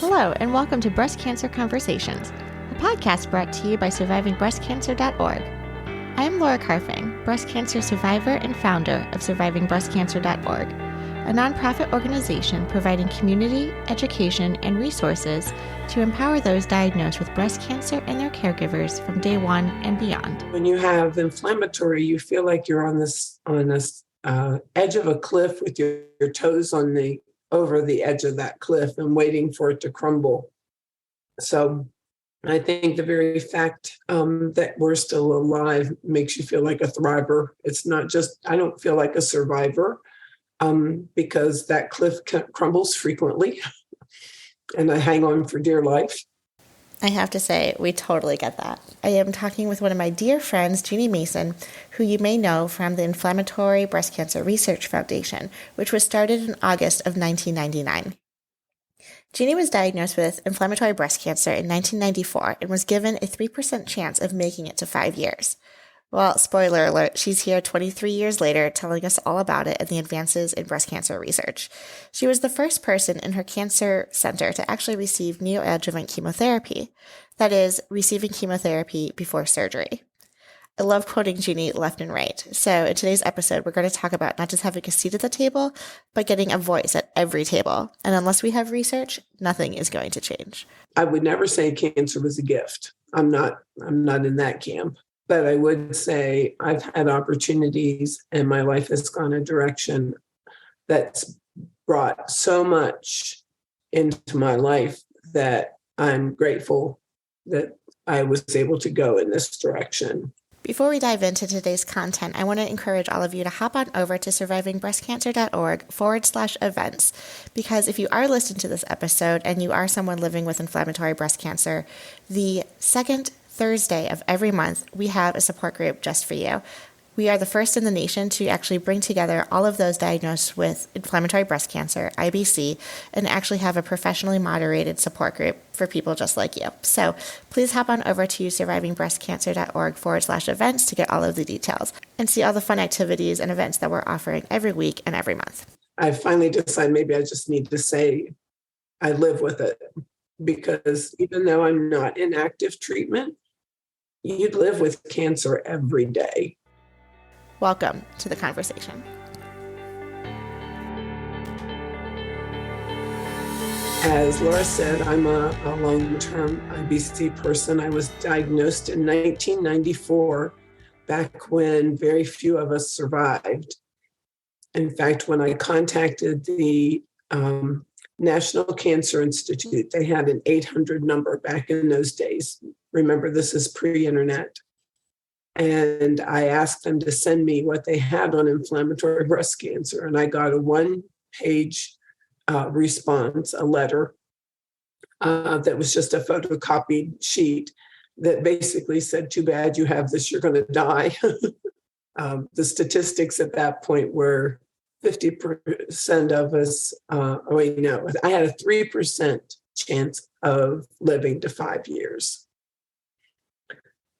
Hello, and welcome to Breast Cancer Conversations, a podcast brought to you by SurvivingBreastCancer.org. I am Laura Carfing, breast cancer survivor and founder of SurvivingBreastCancer.org, a nonprofit organization providing community, education, and resources to empower those diagnosed with breast cancer and their caregivers from day one and beyond. When you have inflammatory, you feel like you're on this edge of a cliff with your toes over the edge of that cliff and waiting for it to crumble. So I think the very fact that we're still alive makes you feel like a thriver. It's not just, I don't feel like a survivor because that cliff crumbles frequently and I hang on for dear life. I have to say, we totally get that. I am talking with one of my dear friends, Ginny Mason, who you may know from the Inflammatory Breast Cancer Research Foundation, which was started in August of 1999. Ginny was diagnosed with inflammatory breast cancer in 1994 and was given a 3% chance of making it to 5 years. Well, spoiler alert, she's here 23 years later telling us all about it and the advances in breast cancer research. She was the first person in her cancer center to actually receive neoadjuvant chemotherapy, that is, receiving chemotherapy before surgery. I love quoting Ginny left and right. So in today's episode, we're going to talk about not just having a seat at the table, but getting a voice at every table. And unless we have research, nothing is going to change. I would never say cancer was a gift. I'm not in that camp. But I would say I've had opportunities and my life has gone a direction that's brought so much into my life that I'm grateful that I was able to go in this direction. Before we dive into today's content, I want to encourage all of you to hop on over to survivingbreastcancer.org/events, because if you are listening to this episode and you are someone living with inflammatory breast cancer, the second Thursday of every month, we have a support group just for you. We are the first in the nation to actually bring together all of those diagnosed with inflammatory breast cancer, IBC, and actually have a professionally moderated support group for people just like you. So please hop on over to survivingbreastcancer.org/events to get all of the details and see all the fun activities and events that we're offering every week and every month. I finally decided maybe I just need to say I live with it, because even though I'm not in active treatment, you'd live with cancer every day. Welcome to the conversation. As Laura said, I'm a long-term IBC person. I was diagnosed in 1994, back when very few of us survived. In fact, when I contacted the National Cancer Institute, they had an 800 number back in those days. Remember, this is pre-internet. And I asked them to send me what they had on inflammatory breast cancer. And I got a one-page response, a letter that was just a photocopied sheet that basically said, too bad you have this, you're going to die. The statistics at that point were 50% of us, I had a 3% chance of living to 5 years.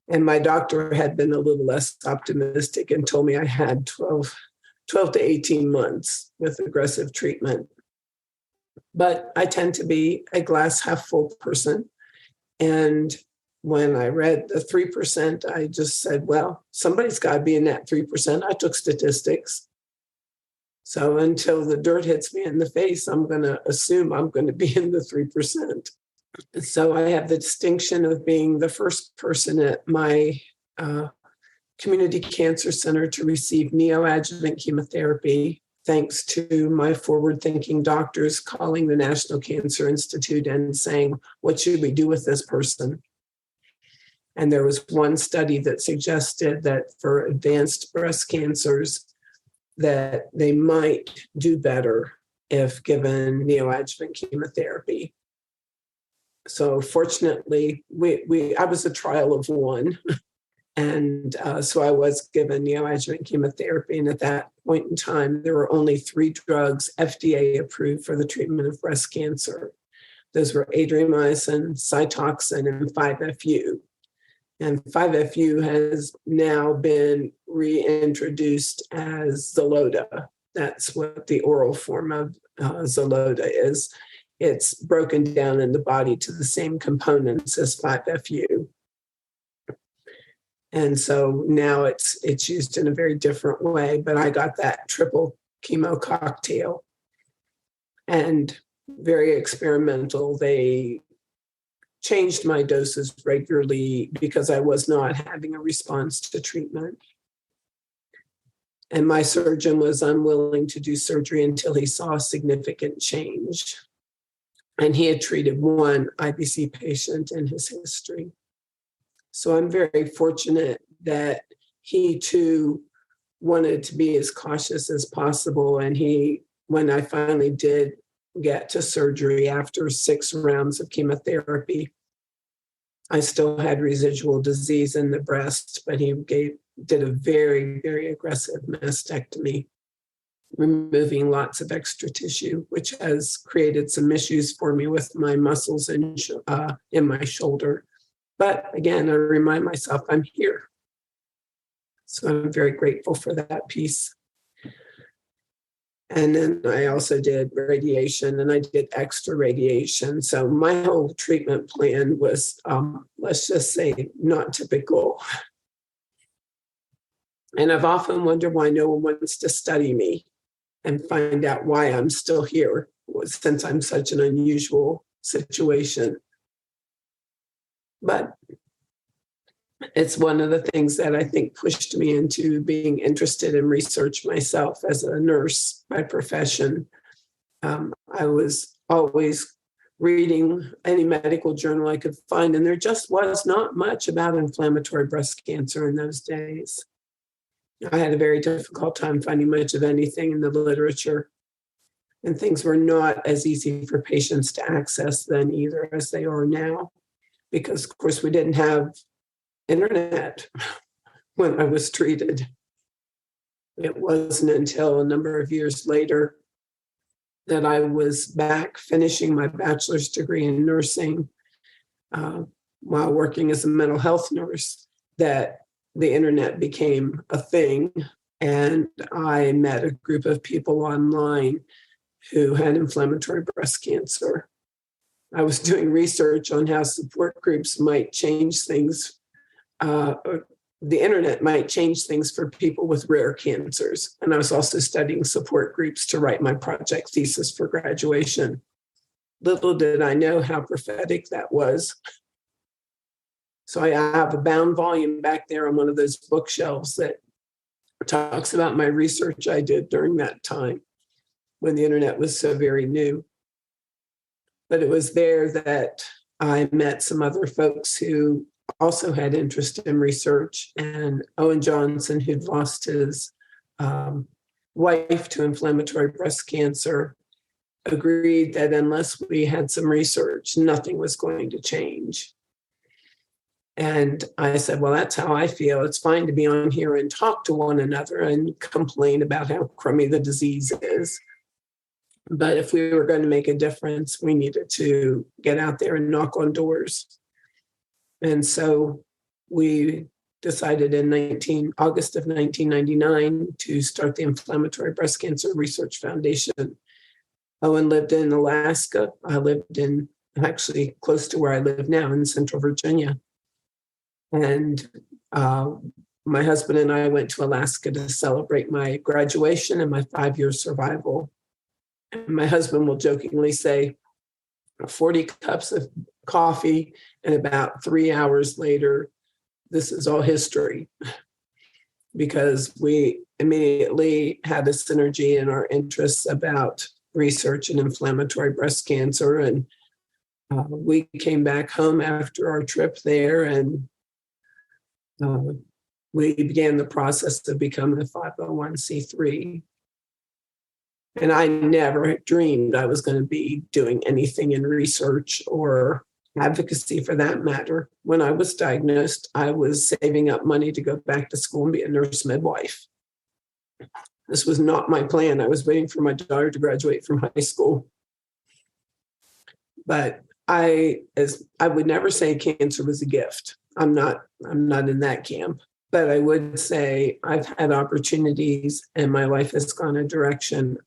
And my doctor had been a little less optimistic and told me I had 12 to 18 months with aggressive treatment. But I tend to be a glass half full person. And when I read the 3%, I just said, well, somebody's got to be in that 3%. I took statistics. So until the dirt hits me in the face, I'm going to assume I'm going to be in the 3%. So I have the distinction of being the first person at my community cancer center to receive neoadjuvant chemotherapy, thanks to my forward-thinking doctors calling the National Cancer Institute and saying, what should we do with this person? And there was one study that suggested that for advanced breast cancers, that they might do better if given neoadjuvant chemotherapy. So fortunately, I was a trial of one. And so I was given neoadjuvant chemotherapy. And at that point in time, there were only 3 drugs FDA approved for the treatment of breast cancer. Those were adriamycin, Cytoxan, and 5-FU. And 5-FU has now been reintroduced as Xeloda. That's what the oral form of Xeloda is. it's broken down in the body to the same components as 5-FU. And so now it's used in a very different way, but I got that triple chemo cocktail and very experimental. They changed my doses regularly because I was not having a response to treatment. And my surgeon was unwilling to do surgery until he saw a significant change. And he had treated one IBC patient in his history. So I'm very fortunate that he too wanted to be as cautious as possible. And when I finally did get to surgery after 6 rounds of chemotherapy, I still had residual disease in the breast, but he did a very, very aggressive mastectomy, removing lots of extra tissue, which has created some issues for me with my muscles in my shoulder. But again, I remind myself I'm here. So I'm very grateful for that piece. And then I also did radiation, and I did extra radiation. So my whole treatment plan was, let's just say, not typical. And I've often wondered why no one wants to study me and find out why I'm still here, since I'm such an unusual situation. But it's one of the things that I think pushed me into being interested in research myself as a nurse by profession. I was always reading any medical journal I could find, and there just was not much about inflammatory breast cancer in those days. I had a very difficult time finding much of anything in the literature, and things were not as easy for patients to access then either as they are now, because of course we didn't have internet when I was treated. It wasn't until a number of years later that I was back finishing my bachelor's degree in nursing while working as a mental health nurse that the internet became a thing. And I met a group of people online who had inflammatory breast cancer. I was doing research on how support groups might change things. The internet might change things for people with rare cancers. And I was also studying support groups to write my project thesis for graduation. Little did I know how prophetic that was. So I have a bound volume back there on one of those bookshelves that talks about my research I did during that time when the internet was so very new. But it was there that I met some other folks who also had interest in research, and Owen Johnson, who'd lost his wife to inflammatory breast cancer, agreed that unless we had some research, nothing was going to change. And I said, well, that's how I feel. It's fine to be on here and talk to one another and complain about how crummy the disease is. But if we were going to make a difference, we needed to get out there and knock on doors. And so we decided in August of 1999 to start the Inflammatory Breast Cancer Research Foundation. Owen lived in Alaska. I lived in actually close to where I live now in Central Virginia. And my husband and I went to Alaska to celebrate my graduation and my 5-year survival. And my husband will jokingly say 40 cups of coffee, and about 3 hours later, this is all history, because we immediately had a synergy in our interests about research in inflammatory breast cancer. And we came back home after our trip there, and we began the process of becoming a 501c3. And I never dreamed I was going to be doing anything in research or advocacy for that matter. When I was diagnosed, I was saving up money to go back to school and be a nurse midwife. This was not my plan. I was waiting for my daughter to graduate from high school. But I would never say cancer was a gift. I'm not in that camp. But I would say I've had opportunities and my life has gone a direction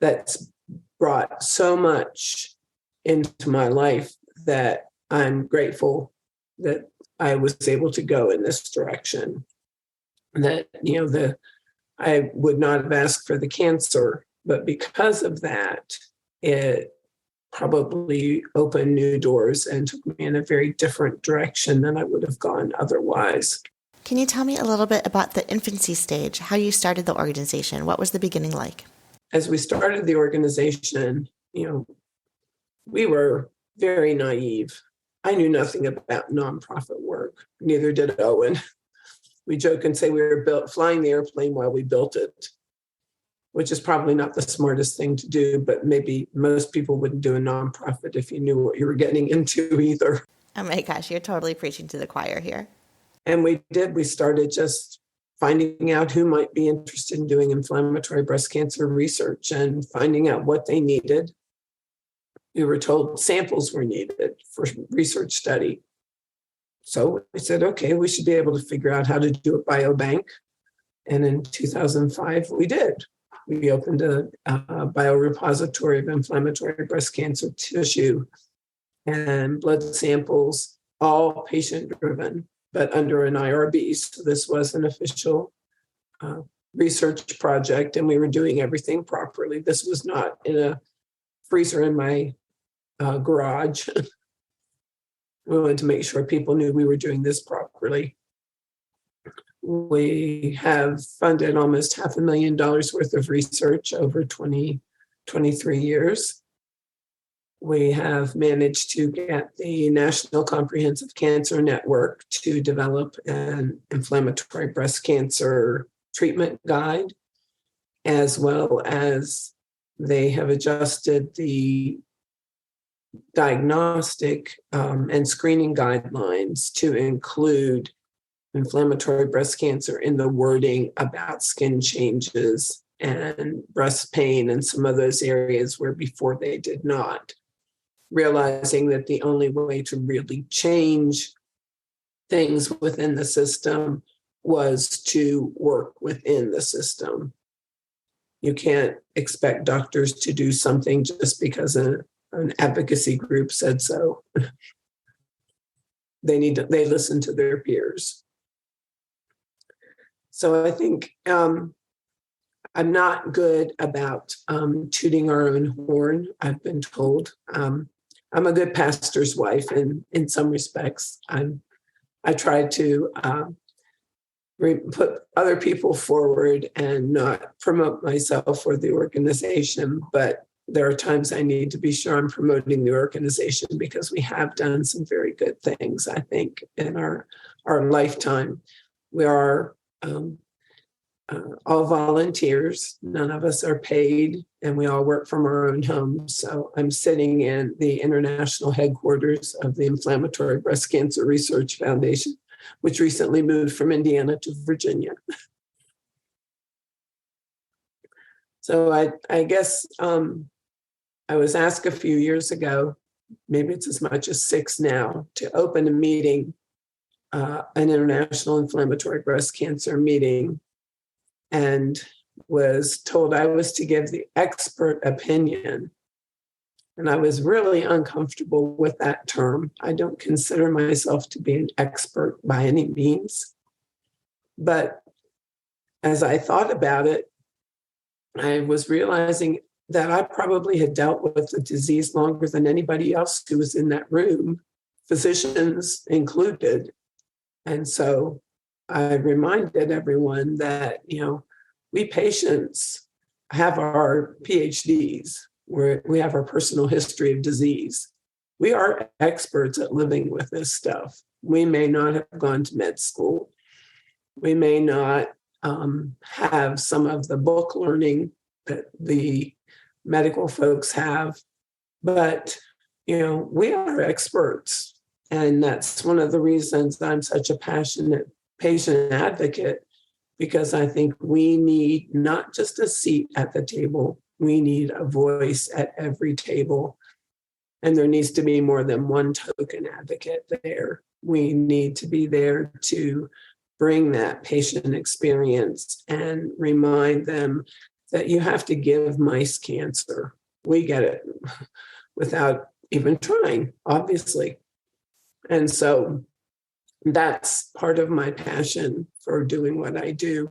that's brought so much into my life that I'm grateful that I was able to go in this direction. That, I would not have asked for the cancer, but because of that, it probably opened new doors and took me in a very different direction than I would have gone otherwise. Can you tell me a little bit about the infancy stage, how you started the organization? What was the beginning like? As we started the organization, we were very naive. I knew nothing about nonprofit work. Neither did Owen. We joke and say we were flying the airplane while we built it, which is probably not the smartest thing to do, but maybe most people wouldn't do a nonprofit if you knew what you were getting into either. Oh my gosh, you're totally preaching to the choir here. And we did. We started just finding out who might be interested in doing inflammatory breast cancer research and finding out what they needed. We were told samples were needed for research study. So we said, okay, we should be able to figure out how to do a biobank. And in 2005, we did. We opened a biorepository of inflammatory breast cancer tissue and blood samples, all patient-driven, but under an IRB. So this was an official research project, and we were doing everything properly. This was not in a freezer in my garage. We wanted to make sure people knew we were doing this properly. We have funded almost $500,000 worth of research over 23 years. We have managed to get the National Comprehensive Cancer Network to develop an inflammatory breast cancer treatment guide, as well as they have adjusted the diagnostic and screening guidelines to include inflammatory breast cancer in the wording about skin changes and breast pain and some of those areas where before they did not, realizing that the only way to really change things within the system was to work within the system. You can't expect doctors to do something just because an advocacy group said so. They listen to their peers. So I think I'm not good about tooting our own horn, I've been told. I'm a good pastor's wife in some respects. I try to put other people forward and not promote myself or the organization, but there are times I need to be sure I'm promoting the organization because we have done some very good things, I think, in our lifetime. We are all volunteers. None of us are paid, and we all work from our own homes. So I'm sitting in the international headquarters of the Inflammatory Breast Cancer Research Foundation, which recently moved from Indiana to Virginia. So I guess I was asked a few years ago, maybe it's as much as 6 now, to open a meeting, an international inflammatory breast cancer meeting, and was told I was to give the expert opinion. And I was really uncomfortable with that term. I don't consider myself to be an expert by any means. But as I thought about it, I was realizing that I probably had dealt with the disease longer than anybody else who was in that room, physicians included. And so I reminded everyone that, we patients have our PhDs, where we have our personal history of disease. We are experts at living with this stuff. We may not have gone to med school. We may not have some of the book learning that the medical folks have, but, we are experts. And that's one of the reasons I'm such a passionate patient advocate, because I think we need not just a seat at the table, we need a voice at every table. And there needs to be more than one token advocate there. We need to be there to bring that patient experience and remind them that you have to give mice cancer. We get it without even trying, obviously. And so that's part of my passion for doing what I do,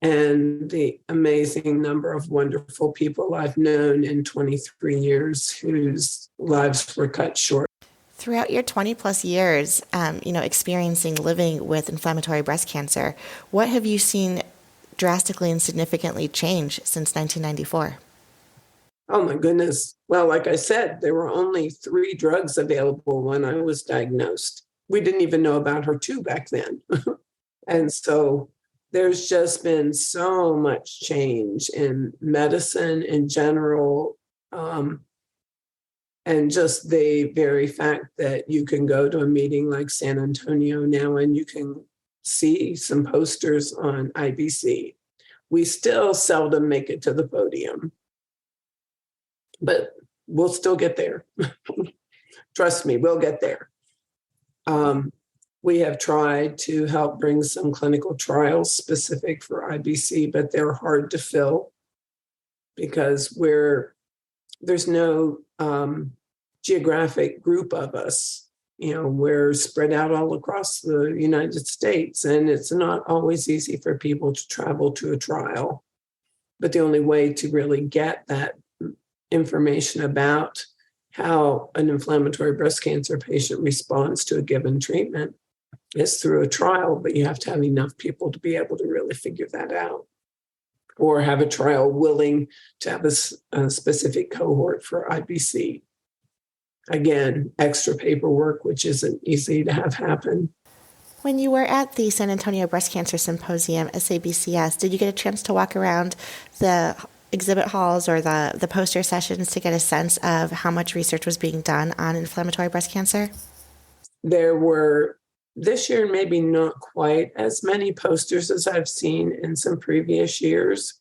and the amazing number of wonderful people I've known in 23 years whose lives were cut short. Throughout your 20 plus years, experiencing living with inflammatory breast cancer, what have you seen drastically and significantly change since 1994? Oh my goodness. Well, like I said, there were only 3 drugs available when I was diagnosed. We didn't even know about HER2 back then. And so there's just been so much change in medicine in general. And just the very fact that you can go to a meeting like San Antonio now and you can see some posters on IBC. We still seldom make it to the podium, but we'll still get there. Trust me, we'll get there. We have tried to help bring some clinical trials specific for IBC, but they're hard to fill because there's no geographic group of us. We're spread out all across the United States, and it's not always easy for people to travel to a trial. But the only way to really get that information about how an inflammatory breast cancer patient responds to a given treatment is through a trial, but you have to have enough people to be able to really figure that out, or have a trial willing to have a specific cohort for IBC. Again, extra paperwork, which isn't easy to have happen. When you were at the San Antonio Breast Cancer Symposium, SABCS, did you get a chance to walk around the exhibit halls or the poster sessions to get a sense of how much research was being done on inflammatory breast cancer? There were, this year, maybe not quite as many posters as I've seen in some previous years.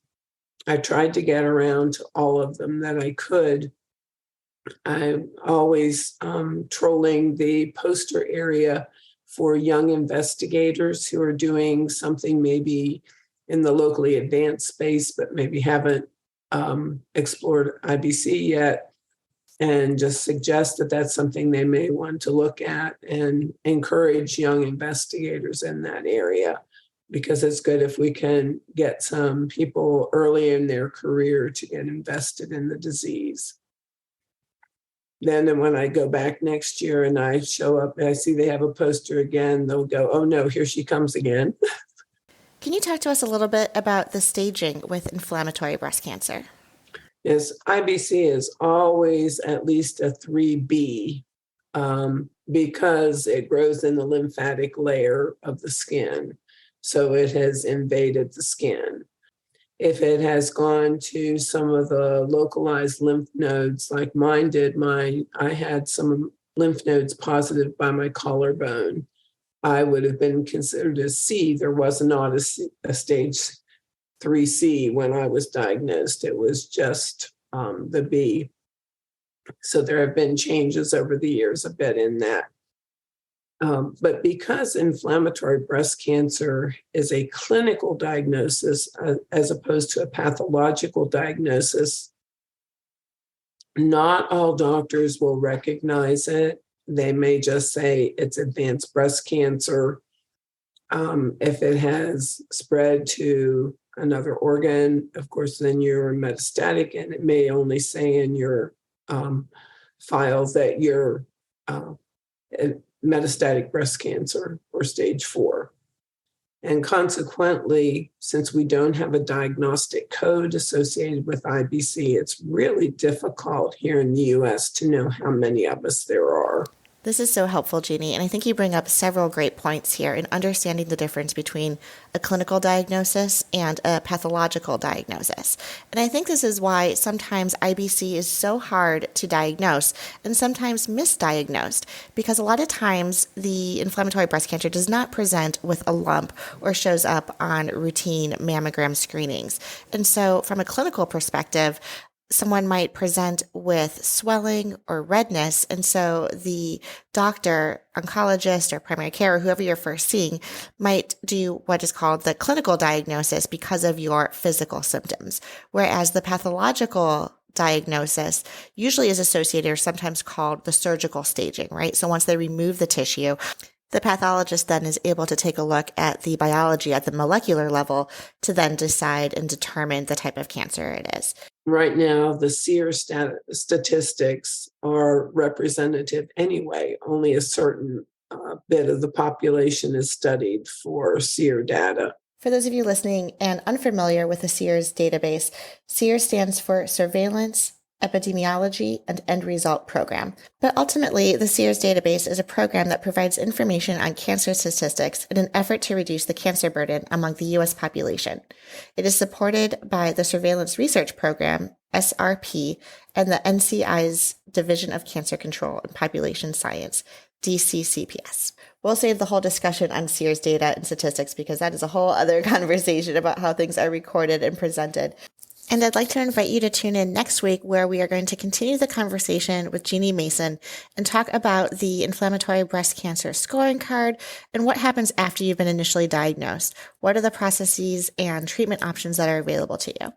I tried to get around to all of them that I could. I'm always trolling the poster area for young investigators who are doing something maybe in the locally advanced space, but maybe haven't explored IBC yet, and just suggest that that's something they may want to look at and encourage young investigators in that area, because it's good if we can get some people early in their career to get invested in the disease. Then when I go back next year and I show up and I see they have a poster again, they'll go, oh no, here she comes again. Can you talk to us a little bit about the staging with inflammatory breast cancer? Yes, IBC is always at least a 3B because it grows in the lymphatic layer of the skin. So it has invaded the skin. If it has gone to some of the localized lymph nodes, like mine did, I had some lymph nodes positive by my collarbone, I would have been considered a C. There was not a stage 3C when I was diagnosed. It was just the B. So there have been changes over the years a bit in that. But because inflammatory breast cancer is a clinical diagnosis as opposed to a pathological diagnosis, not all doctors will recognize it. They may just say it's advanced breast cancer. If it has spread to another organ, of course, then you're metastatic, and it may only say in your files that you're metastatic breast cancer or stage 4. And consequently, since we don't have a diagnostic code associated with IBC, it's really difficult here in the US to know how many of us there are. This is so helpful, Ginny, and I think you bring up several great points here in understanding the difference between a clinical diagnosis and a pathological diagnosis. And I think this is why sometimes IBC is so hard to diagnose and sometimes misdiagnosed, because a lot of times the inflammatory breast cancer does not present with a lump or shows up on routine mammogram screenings. And so from a clinical perspective, someone might present with swelling or redness, and so the doctor, oncologist, or primary care, or whoever you're first seeing, might do what is called the clinical diagnosis because of your physical symptoms, whereas the pathological diagnosis usually is associated or sometimes called the surgical staging, right? So once they remove the tissue, the pathologist then is able to take a look at the biology at the molecular level to then decide and determine the type of cancer it is. Right now, the SEER statistics are representative anyway. Only a certain bit of the population is studied for SEER data. For those of you listening and unfamiliar with the SEERS database, SEERS stands for Surveillance, Epidemiology, and End Result Program. But ultimately, the SEERS database is a program that provides information on cancer statistics in an effort to reduce the cancer burden among the U.S. population. It is supported by the Surveillance Research Program, SRP, and the NCI's Division of Cancer Control and Population Science, DCCPS. We'll save the whole discussion on SEERS data and statistics because that is a whole other conversation about how things are recorded and presented. And I'd like to invite you to tune in next week where we are going to continue the conversation with Ginny Mason and talk about the inflammatory breast cancer scoring card and what happens after you've been initially diagnosed. What are the processes and treatment options that are available to you?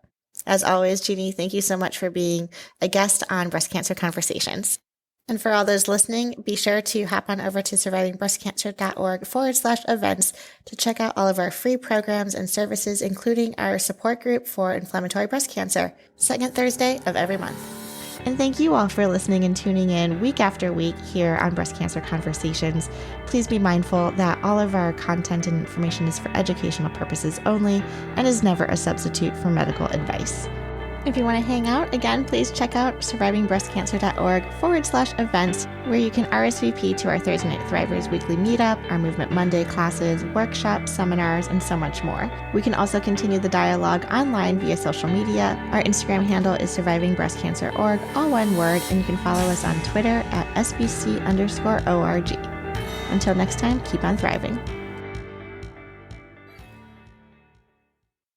As always, Ginny, thank you so much for being a guest on Breast Cancer Conversations. And for all those listening, be sure to hop on over to survivingbreastcancer.org/events to check out all of our free programs and services, including our support group for inflammatory breast cancer, second Thursday of every month. And thank you all for listening and tuning in week after week here on Breast Cancer Conversations. Please be mindful that all of our content and information is for educational purposes only and is never a substitute for medical advice. If you want to hang out, again, please check out survivingbreastcancer.org/events, where you can RSVP to our Thursday Night Thrivers weekly meetup, our Movement Monday classes, workshops, seminars, and so much more. We can also continue the dialogue online via social media. Our Instagram handle is survivingbreastcancer.org, all one word, and you can follow us on Twitter at SBC_ORG. Until next time, keep on thriving.